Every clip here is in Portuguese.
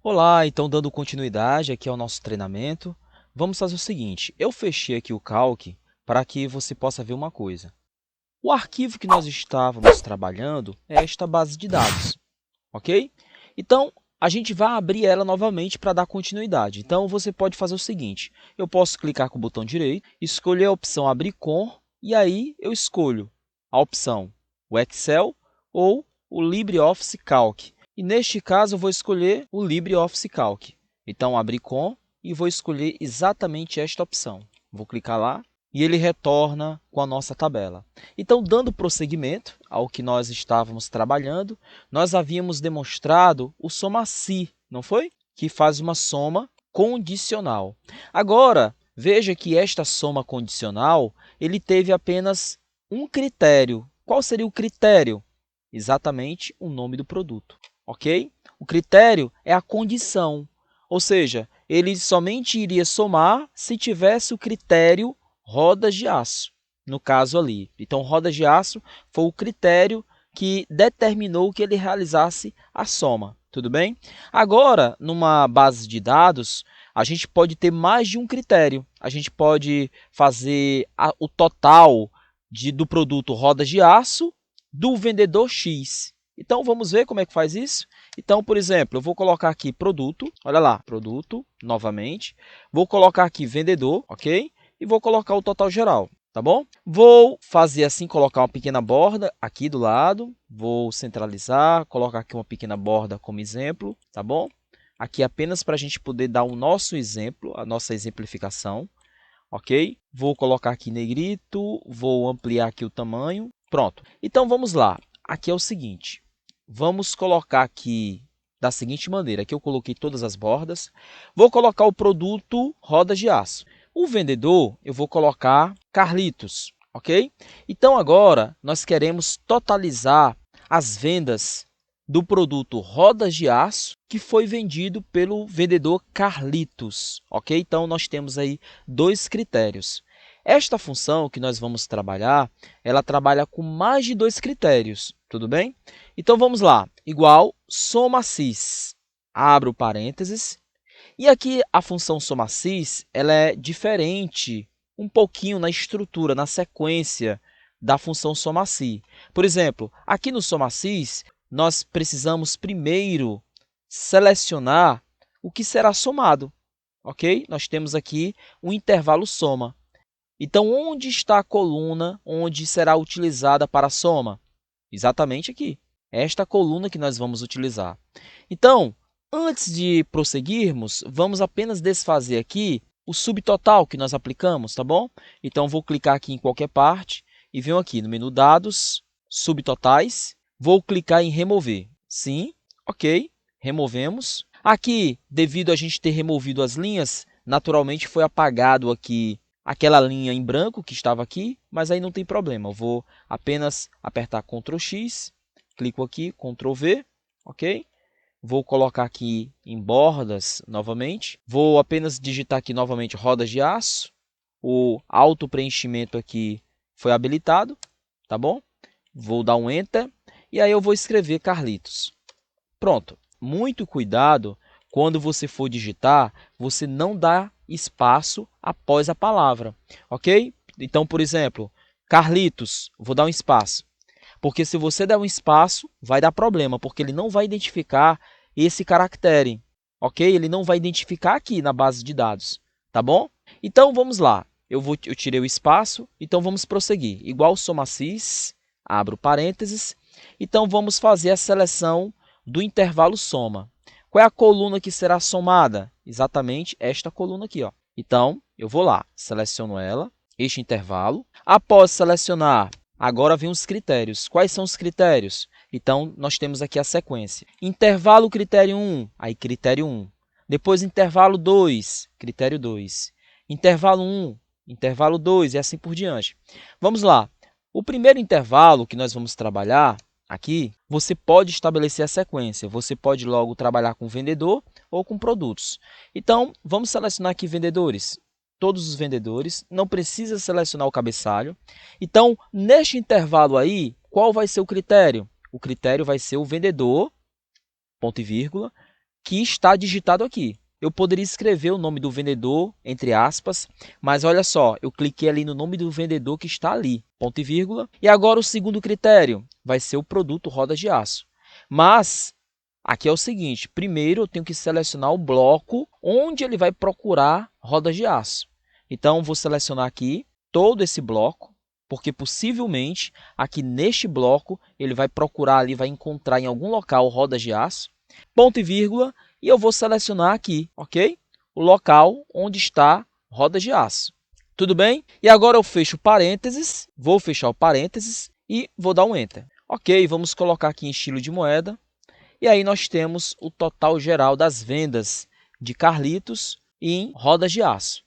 Olá, então dando continuidade aqui ao nosso treinamento, vamos fazer o seguinte, eu fechei aqui o Calc para que você possa ver uma coisa. O arquivo que nós estávamos trabalhando é esta base de dados, ok? Então, a gente vai abrir ela novamente para dar continuidade. Então, você pode fazer o seguinte, eu posso clicar com o botão direito, escolher a opção Abrir com, e aí eu escolho a opção o Excel ou o LibreOffice Calc. E neste caso, eu vou escolher o LibreOffice Calc. Então, abrir com e vou escolher exatamente esta opção. Vou clicar lá e ele retorna com a nossa tabela. Então, dando prosseguimento ao que nós estávamos trabalhando, nós havíamos demonstrado o SOMACI, não foi? Que faz uma soma condicional. Agora, veja que esta soma condicional, ele teve apenas um critério. Qual seria o critério? Exatamente o nome do produto, ok? O critério é a condição, ou seja, ele somente iria somar se tivesse o critério rodas de aço, no caso ali. Então, rodas de aço foi o critério que determinou que ele realizasse a soma, tudo bem? Agora, numa base de dados, a gente pode ter mais de um critério. A gente pode fazer o total do produto rodas de aço do vendedor X. Então, vamos ver como é que faz isso? Então, por exemplo, eu vou colocar aqui produto, olha lá, produto, novamente. Vou colocar aqui vendedor, ok? E vou colocar o total geral, tá bom? Vou fazer assim, colocar uma pequena borda aqui do lado. Vou centralizar, colocar aqui uma pequena borda como exemplo, tá bom? Aqui apenas para a gente poder dar o nosso exemplo, a nossa exemplificação, ok? Vou colocar aqui negrito, vou ampliar aqui o tamanho. Pronto. Então, vamos lá. Aqui é o seguinte. Vamos colocar aqui da seguinte maneira. Aqui eu coloquei todas as bordas. Vou colocar o produto rodas de aço. O vendedor, eu vou colocar Carlitos, ok? Então, agora, nós queremos totalizar as vendas do produto rodas de aço que foi vendido pelo vendedor Carlitos, ok? Então, nós temos aí dois critérios. Esta função que nós vamos trabalhar, ela trabalha com mais de dois critérios, tudo bem? Então, vamos lá. Igual SOMACIS. Abro parênteses. E aqui a função SOMACIS, ela é diferente um pouquinho na estrutura, na sequência da função SOMACI. Por exemplo, aqui no SOMACIS, nós precisamos primeiro selecionar o que será somado, ok? Nós temos aqui um intervalo soma. Então, onde está a coluna onde será utilizada para a soma? Exatamente aqui. Esta coluna que nós vamos utilizar. Então, antes de prosseguirmos, vamos apenas desfazer aqui o subtotal que nós aplicamos, tá bom? Então, vou clicar aqui em qualquer parte e venho aqui no menu Dados, Subtotais. Vou clicar em Remover. Sim, ok, removemos. Aqui, devido a gente ter removido as linhas, naturalmente foi apagado aqui aquela linha em branco que estava aqui, mas aí não tem problema. Eu vou apenas apertar Ctrl X, clico aqui, Ctrl V, ok? Vou colocar aqui em bordas novamente. Vou apenas digitar aqui novamente rodas de aço. O auto preenchimento aqui foi habilitado, tá bom? Vou dar um Enter e aí eu vou escrever Carlitos. Pronto. Muito cuidado quando você for digitar, você não dá espaço após a palavra, ok? Então, por exemplo, Carlitos, vou dar um espaço. Porque se você der um espaço, vai dar problema, porque ele não vai identificar esse caractere, ok? Ele não vai identificar aqui na base de dados, tá bom? Então, vamos lá. Eu tirei o espaço, então vamos prosseguir. Igual SOMACIS, abro parênteses. Então, vamos fazer a seleção do intervalo soma. Qual é a coluna que será somada? Exatamente esta coluna aqui, ó. Então, eu vou lá, seleciono ela, este intervalo. Após selecionar, agora vem os critérios. Quais são os critérios? Então, nós temos aqui a sequência. Intervalo critério 1, aí critério 1. Depois intervalo 2, critério 2. Intervalo 1, intervalo 2 e assim por diante. Vamos lá. O primeiro intervalo que nós vamos trabalhar aqui, você pode estabelecer a sequência. Você pode logo trabalhar com vendedor ou com produtos. Então, vamos selecionar aqui vendedores. Todos os vendedores, não precisa selecionar o cabeçalho. Então, neste intervalo aí, qual vai ser o critério? O critério vai ser o vendedor, ponto e vírgula, que está digitado aqui. Eu poderia escrever o nome do vendedor, entre aspas, mas olha só, eu cliquei ali no nome do vendedor que está ali, ponto e vírgula. E agora o segundo critério vai ser o produto rodas de aço. Mas aqui é o seguinte, primeiro eu tenho que selecionar o bloco onde ele vai procurar rodas de aço. Então, vou selecionar aqui todo esse bloco, porque possivelmente aqui neste bloco ele vai procurar ali, vai encontrar em algum local rodas de aço, ponto e vírgula, e eu vou selecionar aqui, ok? O local onde está rodas de aço. Tudo bem? E agora eu fecho parênteses, vou fechar o parênteses e vou dar um Enter. Ok, vamos colocar aqui em estilo de moeda. E aí nós temos o total geral das vendas de Carlitos em rodas de aço.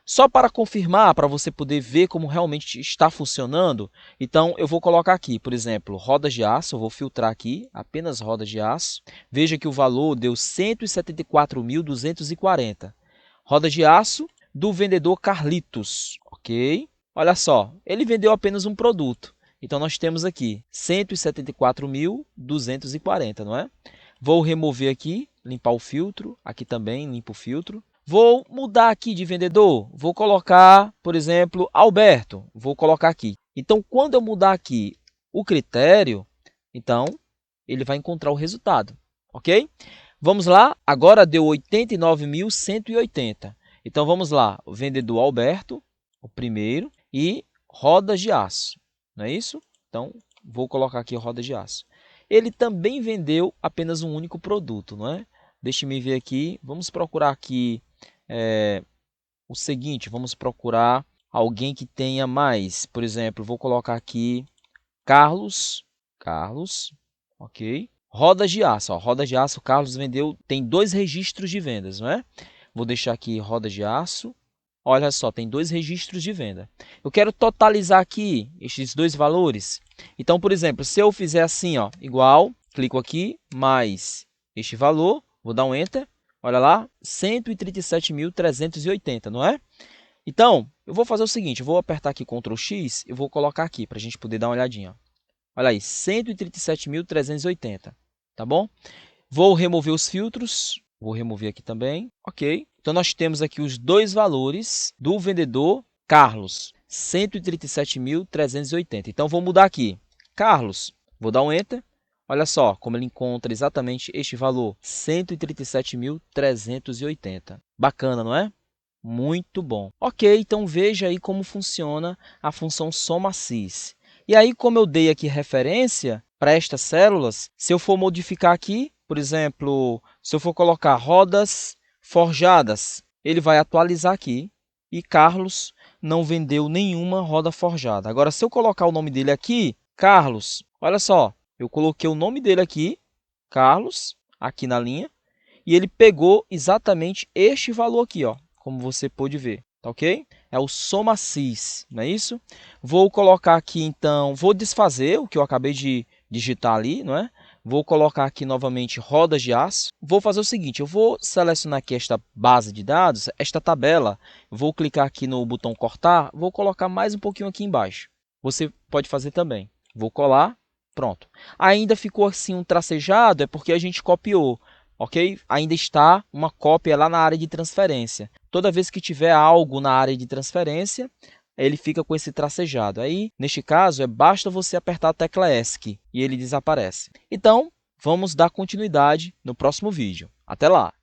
Só para confirmar, para você poder ver como realmente está funcionando, então eu vou colocar aqui, por exemplo, rodas de aço, eu vou filtrar aqui, apenas rodas de aço. Veja que o valor deu 174.240. Rodas de aço do vendedor Carlitos, ok? Olha só, ele vendeu apenas um produto. Então, nós temos aqui 174.240, não é? Vou remover aqui, limpar o filtro, aqui também limpo o filtro. Vou mudar aqui de vendedor, vou colocar, por exemplo, Alberto, vou colocar aqui. Então, quando eu mudar aqui o critério, então, ele vai encontrar o resultado, ok? Vamos lá, agora deu 89.180. Então, vamos lá, o vendedor Alberto, o primeiro, e rodas de aço, não é isso? Então, vou colocar aqui rodas de aço. Ele também vendeu apenas um único produto, não é? Deixe-me ver aqui, vamos procurar aqui o seguinte, vamos procurar alguém que tenha mais. Por exemplo, vou colocar aqui Carlos, ok? Rodas de aço, ó, rodas de aço, Carlos vendeu, tem 2 registros de vendas, não é? Vou deixar aqui rodas de aço. Olha só, tem 2 registros de venda. Eu quero totalizar aqui estes 2 valores. Então, por exemplo, se eu fizer assim, ó, igual, clico aqui, mais este valor, vou dar um Enter. Olha lá, 137.380, não é? Então, eu vou fazer o seguinte, eu vou apertar aqui Ctrl X e vou colocar aqui para a gente poder dar uma olhadinha. Olha aí, 137.380, tá bom? Vou remover os filtros, vou remover aqui também, ok? Então, nós temos aqui os 2 valores do vendedor Carlos, 137.380. Então, vou mudar aqui, Carlos, vou dar um Enter. Olha só como ele encontra exatamente este valor, 137.380. Bacana, não é? Muito bom. Ok, então veja aí como funciona a função soma-sis. E aí, como eu dei aqui referência para estas células, se eu for modificar aqui, por exemplo, se eu for colocar rodas forjadas, ele vai atualizar aqui e Carlos não vendeu nenhuma roda forjada. Agora, se eu colocar o nome dele aqui, Carlos, olha só, eu coloquei o nome dele aqui, Carlos, aqui na linha, e ele pegou exatamente este valor aqui, ó, como você pôde ver, tá ok? É o soma-sis, não é isso? Vou colocar aqui, então, vou desfazer o que eu acabei de digitar ali, não é? Vou colocar aqui novamente rodas de aço. Vou fazer o seguinte, eu vou selecionar aqui esta base de dados, esta tabela, vou clicar aqui no botão cortar, vou colocar mais um pouquinho aqui embaixo. Você pode fazer também. Vou colar. Pronto. Ainda ficou assim um tracejado, é porque a gente copiou, ok? Ainda está uma cópia lá na área de transferência. Toda vez que tiver algo na área de transferência, ele fica com esse tracejado. Aí, neste caso, basta você apertar a tecla ESC e ele desaparece. Então, vamos dar continuidade no próximo vídeo. Até lá!